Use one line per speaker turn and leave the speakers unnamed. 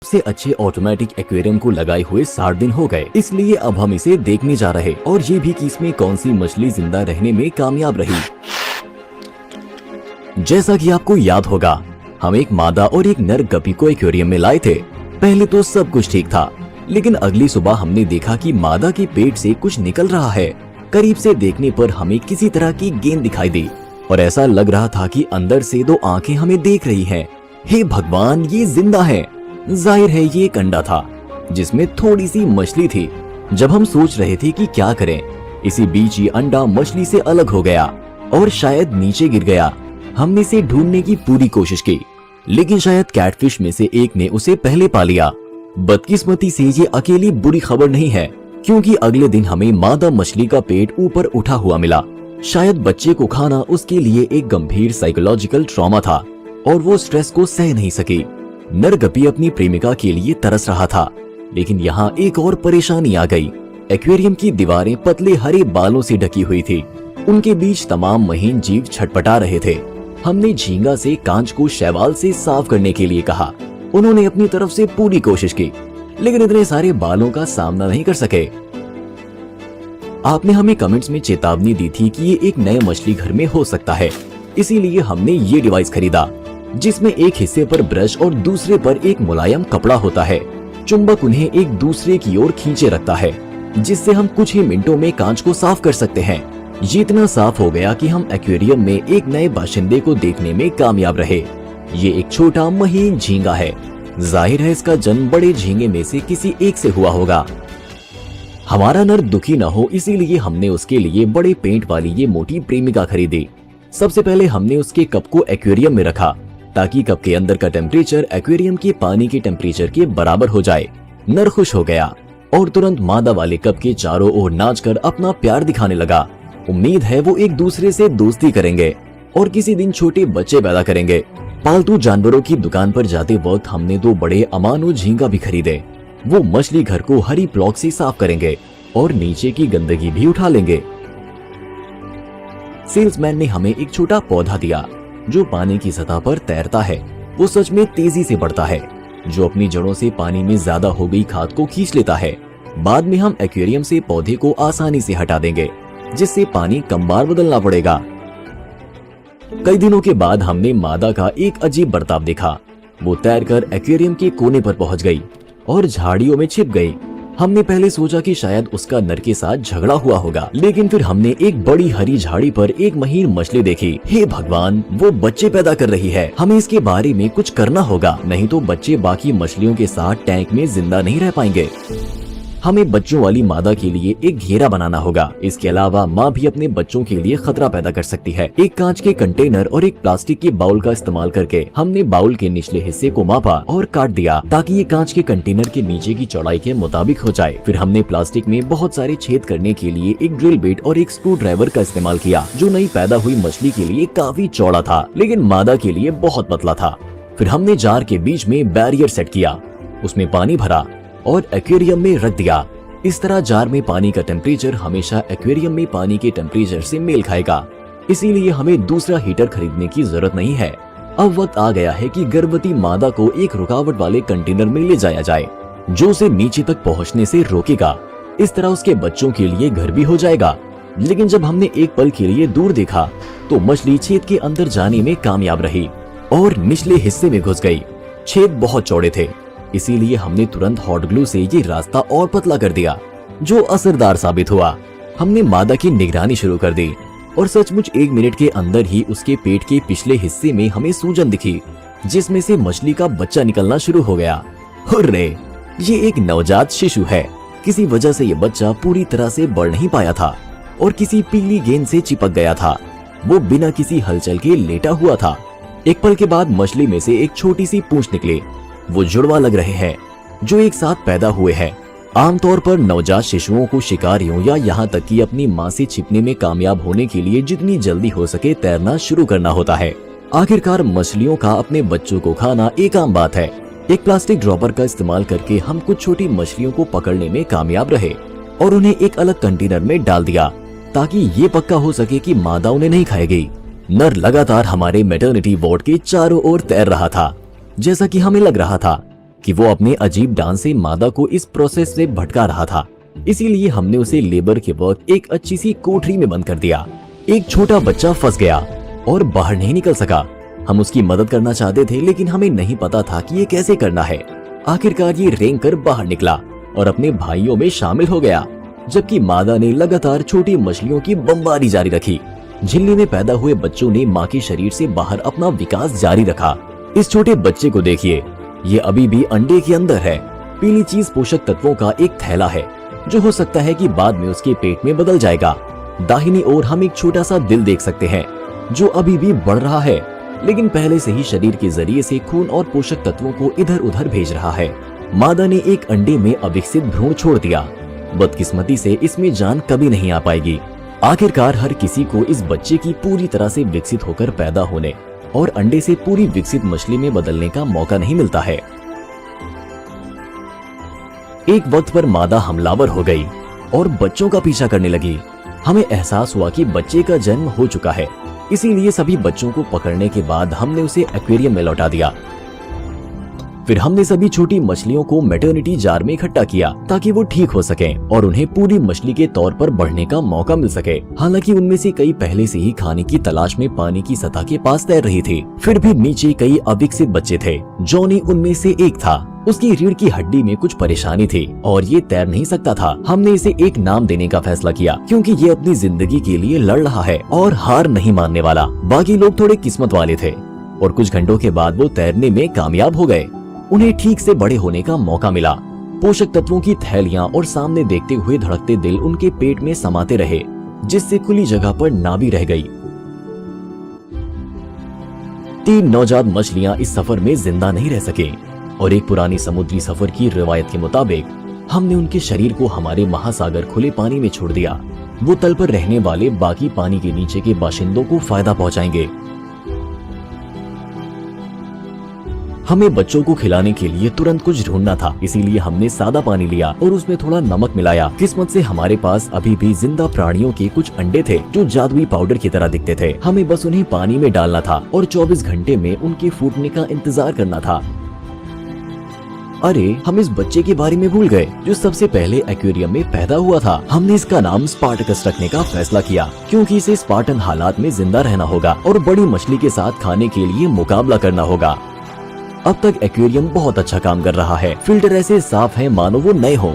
सबसे अच्छे automatic aquarium को लगाए हुए 60 दिन हो गए, इसलिए अब हम इसे देखने जा रहे और ये भी कि इसमें कौन सी मछली जिंदा रहने में कामयाब रही। जैसा कि आपको याद होगा, हम एक मादा और एक नर गप्पी को एक्वेरियम में लाए थे। पहले तो सब कुछ ठीक था, लेकिन अगली सुबह हमने देखा कि मादा के पेट से कुछ निकल रहा है। करीब से देखने पर हमें किसी तरह की गेंद दिखाई दी और ऐसा लग रहा था कि अंदर से 2 आंखें हमें देख रही हैं। हे भगवान, ये जिंदा है। जाहिर है ये एक अंडा था जिसमें थोड़ी सी मछली थी। जब हम सोच रहे थे कि क्या करें, इसी बीच ये अंडा मछली से अलग हो गया और शायद नीचे गिर गया। हमने इसे ढूंढने की पूरी कोशिश की, लेकिन शायद कैटफिश में से एक ने उसे पहले पा लिया। बदकिस्मती से ये अकेली बुरी खबर नहीं है, क्योंकि अगले दिन हमें मादा मछली का पेट ऊपर उठा हुआ मिला। शायद बच्चे को खाना उसके लिए एक गंभीर साइकोलॉजिकल ट्रॉमा था और वो स्ट्रेस को सह नहीं सकी। नर गप्पी अपनी प्रेमिका के लिए तरस रहा था, लेकिन यहाँ एक और परेशानी आ गई। एक्वेरियम की दीवारें पतले हरे बालों से ढकी हुई थी। उनके बीच तमाम महीन जीव छटपटा रहे थे। हमने झींगा से कांच को शैवाल से साफ करने के लिए कहा। उन्होंने अपनी तरफ से पूरी कोशिश की, लेकिन इतने सारे बालों का सामना नहीं कर सके। आपने हमें कमेंट्स में चेतावनी दी थी कि ये एक नए मछली घर में हो सकता है, इसीलिए हमने ये डिवाइस खरीदा, जिसमें एक हिस्से पर ब्रश और दूसरे पर एक मुलायम कपड़ा होता है। चुंबक उन्हें एक दूसरे की ओर खींचे रखता है, जिससे हम कुछ ही मिनटों में कांच को साफ कर सकते हैं। ये इतना साफ हो गया कि हम एक्वेरियम में एक नए बाशिंदे को देखने में कामयाब रहे। ये एक छोटा महीन झींगा है। जाहिर है इसका जन्म बड़े झींगे में से किसी एक से हुआ होगा। हमारा नर दुखी न हो, इसीलिए हमने उसके लिए बड़े पेंट वाली ये मोटी प्रेमिका खरीदी। सबसे पहले हमने उसके कप को एक्वेरियम में रखा, ताकि कप के अंदर का टेम्परेचर एक्वेरियम के पानी के टेम्परेचर के बराबर हो जाए। नर खुश हो गया और तुरंत मादा वाले कप के चारों ओर नाचकर अपना प्यार दिखाने लगा। उम्मीद है वो एक दूसरे से दोस्ती करेंगे और किसी दिन छोटे बच्चे पैदा करेंगे। पालतू जानवरों की दुकान पर जाते वक्त हमने 2 बड़े अमानो झींगा भी खरीदे। वो मछली घर को हरी ब्लॉक से साफ करेंगे और नीचे की गंदगी भी उठा लेंगे। सेल्समैन ने हमें एक छोटा पौधा दिया जो पानी की सतह पर तैरता है। वो सच में तेजी से बढ़ता है, जो अपनी जड़ों से पानी में ज्यादा हो गई खाद को खींच लेता है। बाद में हम एक्वेरियम से पौधे को आसानी से हटा देंगे, जिससे पानी कम बार बदलना पड़ेगा। कई दिनों के बाद हमने मादा का एक अजीब बर्ताव देखा। वो तैरकर एक्वेरियम के कोने पर पहुंच गई और झाड़ियों में छिप गई। हमने पहले सोचा कि शायद उसका नर के साथ झगड़ा हुआ होगा, लेकिन फिर हमने एक बड़ी हरी झाड़ी पर एक महीन मछली देखी। हे भगवान, वो बच्चे पैदा कर रही है। हमें इसके बारे में कुछ करना होगा, नहीं तो बच्चे बाकी मछलियों के साथ टैंक में जिंदा नहीं रह पाएंगे। हमें बच्चों वाली मादा के लिए एक घेरा बनाना होगा। इसके अलावा माँ भी अपने बच्चों के लिए खतरा पैदा कर सकती है। एक कांच के कंटेनर और एक प्लास्टिक के बाउल का इस्तेमाल करके हमने बाउल के निचले हिस्से को मापा और काट दिया, ताकि ये कांच के कंटेनर के नीचे की चौड़ाई के मुताबिक हो जाए। फिर हमने प्लास्टिक में बहुत सारे छेद करने के लिए एक ड्रिल बिट और एक स्क्रू ड्राइवर का इस्तेमाल किया, जो नई पैदा हुई मछली के लिए काफी चौड़ा था, लेकिन मादा के लिए बहुत पतला था। फिर हमने जार के बीच में बैरियर सेट किया, उसमें पानी भरा और एक्वेरियम में रख दिया। इस तरह जार में पानी का टेम्परेचर हमेशा एक्वेरियम में पानी के टेम्परेचर से मेल खाएगा, इसीलिए हमें दूसरा हीटर खरीदने की जरूरत नहीं है। अब वक्त आ गया है कि गर्भवती मादा को एक रुकावट वाले कंटेनर में ले जाया जाए, जो उसे नीचे तक पहुंचने से रोकेगा। इस तरह उसके बच्चों के लिए घर भी हो जाएगा। लेकिन जब हमने एक पल के लिए दूर देखा तो मछली छेद के अंदर जाने में कामयाब रही और निचले हिस्से में घुस गई। छेद बहुत चौड़े थे, इसीलिए हमने तुरंत हॉट ग्लू से ये रास्ता और पतला कर दिया, जो असरदार साबित हुआ। हमने मादा की निगरानी शुरू कर दी और सचमुच 1 मिनट के अंदर ही उसके पेट के पिछले हिस्से में हमें सूजन दिखी, जिसमें से मछली का बच्चा निकलना शुरू हो गया। हुर्रे! ये एक नवजात शिशु है। किसी वजह से ये बच्चा पूरी तरह से बढ़ नहीं पाया था और किसी पीली गेंद से चिपक गया था। वो बिना किसी हलचल के लेटा हुआ था। एक पल के बाद मछली में से एक छोटी सी पूंछ निकली। वो जुड़वा लग रहे हैं जो एक साथ पैदा हुए हैं। आमतौर पर नवजात शिशुओं को शिकारियों या यहाँ तक कि अपनी माँ से छिपने में कामयाब होने के लिए जितनी जल्दी हो सके तैरना शुरू करना होता है। आखिरकार मछलियों का अपने बच्चों को खाना एक आम बात है। एक प्लास्टिक ड्रॉपर का इस्तेमाल करके हम कुछ छोटी मछलियों को पकड़ने में कामयाब रहे और उन्हें एक अलग कंटेनर में डाल दिया, ताकि ये पक्का हो सके कि मादा उन्हें नहीं खाएगी। नर लगातार हमारे मैटरनिटी वार्ड के चारों ओर तैर रहा था, जैसा कि हमें लग रहा था कि वो अपने अजीब डांस से मादा को इस प्रोसेस से भटका रहा था। इसीलिए हमने उसे लेबर के वक्त एक अच्छी सी कोठरी में बंद कर दिया। एक छोटा बच्चा फंस गया और बाहर नहीं निकल सका। हम उसकी मदद करना चाहते थे, लेकिन हमें नहीं पता था कि ये कैसे करना है। आखिरकार ये रेंग कर बाहर निकला और अपने भाइयों में शामिल हो गया, जबकि मादा ने लगातार छोटी मछलियों की बमबारी जारी रखी। झिल्ली में पैदा हुए बच्चों ने माँ के शरीर से बाहर अपना विकास जारी रखा। इस छोटे बच्चे को देखिए, ये अभी भी अंडे के अंदर है। पीली चीज पोषक तत्वों का एक थैला है, जो हो सकता है कि बाद में उसके पेट में बदल जाएगा। दाहिनी ओर हम एक छोटा सा दिल देख सकते हैं, जो अभी भी बढ़ रहा है, लेकिन पहले से ही शरीर के जरिए से खून और पोषक तत्वों को इधर उधर भेज रहा है। मादा ने एक अंडे में अविकसित भ्रूण छोड़ दिया। बदकिस्मती से इसमें जान कभी नहीं आ पाएगी। आखिरकार हर किसी को इस बच्चे की पूरी तरह से विकसित होकर पैदा होने और अंडे से पूरी विकसित मछली में बदलने का मौका नहीं मिलता है। एक वक्त पर मादा हमलावर हो गई और बच्चों का पीछा करने लगी। हमें एहसास हुआ कि बच्चे का जन्म हो चुका है, इसीलिए सभी बच्चों को पकड़ने के बाद हमने उसे एक्वेरियम में लौटा दिया। फिर हमने सभी छोटी मछलियों को मैटरनिटी जार में इकट्ठा किया ताकि वो ठीक हो सकें और उन्हें पूरी मछली के तौर पर बढ़ने का मौका मिल सके। हालांकि उनमें से कई पहले से ही खाने की तलाश में पानी की सतह के पास तैर रही थी। फिर भी नीचे कई अविकसित बच्चे थे। जॉनी उनमें से एक था। उसकी रीढ़ की हड्डी में कुछ परेशानी थी और ये तैर नहीं सकता था। हमने इसे एक नाम देने का फैसला किया, क्योंकि ये अपनी जिंदगी के लिए लड़ रहा है और हार नहीं मानने वाला। बाकी लोग थोड़े किस्मत वाले थे और कुछ घंटों के बाद वो तैरने में कामयाब हो गए। उन्हें ठीक से बड़े होने का मौका मिला। पोषक तत्वों की थैलियां और सामने देखते हुए धड़कते दिल उनके पेट में समाते रहे, जिससे खुली जगह पर नाभि रह गई। 3 नवजात मछलियां इस सफर में जिंदा नहीं रह सके और एक पुरानी समुद्री सफर की रिवायत के मुताबिक हमने उनके शरीर को हमारे महासागर खुले पानी में छोड़ दिया। वो तल पर रहने वाले बाकी पानी के नीचे के बाशिंदों को फायदा पहुंचाएंगे। हमें बच्चों को खिलाने के लिए तुरंत कुछ ढूंढना था, इसीलिए हमने सादा पानी लिया और उसमें थोड़ा नमक मिलाया। किस्मत से हमारे पास अभी भी जिंदा प्राणियों के कुछ अंडे थे, जो जादुई पाउडर की तरह दिखते थे। हमें बस उन्हें पानी में डालना था और 24 घंटे में उनके फूटने का इंतजार करना था। अरे, हम इस बच्चे के बारे में भूल गए, जो सबसे पहले एक्वेरियम में पैदा हुआ था। हमने इसका नाम स्पार्टकस रखने का फैसला किया, क्योंकि इसे स्पार्टन हालात में जिंदा रहना होगा और बड़ी मछली के साथ खाने के लिए मुकाबला करना होगा। अब तक एक्वेरियम बहुत अच्छा काम कर रहा है। फिल्टर ऐसे साफ हैं मानो वो नए हो।